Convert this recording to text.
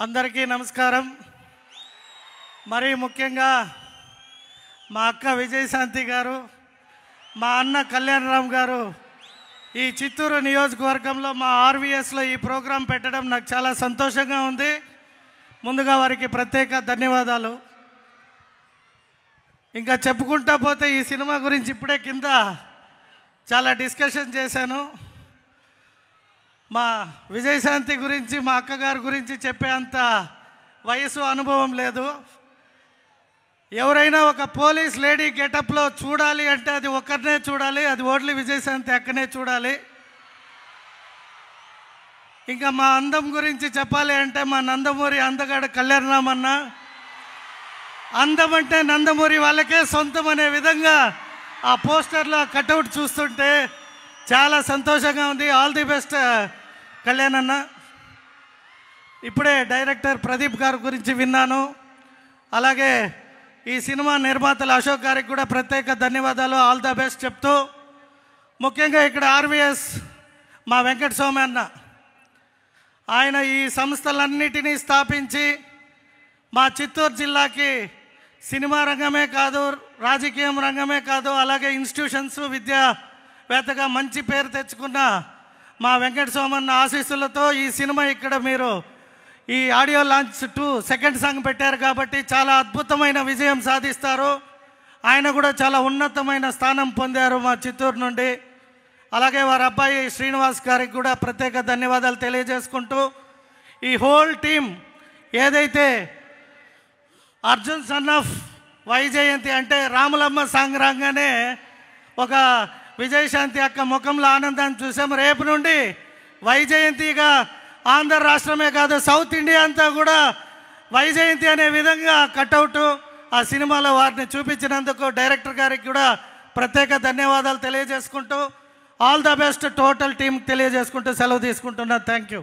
అందరికీ నమస్కారం. మరి ముఖ్యంగా మా అక్క విజయశాంతి గారు, మా అన్న కళ్యాణరామ్ గారు ఈ చిత్తూరు నియోజకవర్గంలో మా ఆర్వీఎస్లో ఈ ప్రోగ్రాం పెట్టడం నాకు చాలా సంతోషంగా ఉంది. ముందుగా వారికి ప్రత్యేక ధన్యవాదాలు. ఇంకా చెప్పుకుంటా పోతే ఈ సినిమా గురించి ఇప్పుడే కింద చాలా డిస్కషన్ చేశాను. మా విజయశాంతి గురించి, మా అక్కగారి గురించి చెప్పేంత వయసు, అనుభవం లేదు. ఎవరైనా ఒక పోలీస్ లేడీ గెటప్లో చూడాలి అంటే అది ఒక్కరినే చూడాలి, అది ఓన్లీ విజయశాంతి అక్కనే చూడాలి. ఇంకా మా అందం గురించి చెప్పాలి అంటే మా నందమూరి అందగాడు కళ్యాణరామ్ అన్న. అందం అంటే నందమూరి వాళ్ళకే సొంతం అనే విధంగా ఆ పోస్టర్లో కటౌట్ చూస్తుంటే చాలా సంతోషంగా ఉంది. ఆల్ ది బెస్ట్ కళ్యాణ్ అన్న. ఇప్పుడే డైరెక్టర్ ప్రదీప్ గారి గురించి విన్నాను. అలాగే ఈ సినిమా నిర్మాతలు అశోక్ గారికి కూడా ప్రత్యేక ధన్యవాదాలు, ఆల్ ద బెస్ట్ చెప్తూ, ముఖ్యంగా ఇక్కడ ఆర్వీఎస్ మా వెంకట స్వామి అన్న, ఆయన ఈ సంస్థలన్నిటినీ స్థాపించి మా చిత్తూరు జిల్లాకి సినిమా రంగమే కాదు, రాజకీయం రంగమే కాదు, అలాగే ఇన్స్టిట్యూషన్స్, విద్యావేత్తగా మంచి పేరు తెచ్చుకున్న మా వెంకట స్వామన్న ఆశీస్సులతో ఈ సినిమా ఇక్కడ మీరు ఈ ఆడియో లాంచ్ 2 సెకండ్ సాంగ్ పెట్టారు కాబట్టి చాలా అద్భుతమైన విజయం సాధిస్తారు. ఆయన కూడా చాలా ఉన్నతమైన స్థానం పొందారు మా చిత్తూరు నుండి. అలాగే వారి అబ్బాయి శ్రీనివాస్ గారికి కూడా ప్రత్యేక ధన్యవాదాలు తెలియజేసుకుంటూ, ఈ హోల్ టీం ఏదైతే అర్జున్ సన్ ఆఫ్ వైజయంతి అంటే రాములమ్మ సాంగ్ రాగానే ఒక విజయశాంతి అక్క ముఖంలో ఆనందాన్ని చూసాం. రేపు నుండి వైజయంతిగా ఆంధ్ర రాష్ట్రమే కాదు, సౌత్ ఇండియా అంతా కూడా వైజయంతి అనే విధంగా కటౌట్ ఆ సినిమాలో వారిని చూపించినందుకు డైరెక్టర్ గారికి కూడా ప్రత్యేక ధన్యవాదాలు తెలియజేసుకుంటూ, all the best total team తెలియజేసుకుంటూ సెలవు తీసుకుంటున్నా. Thank you.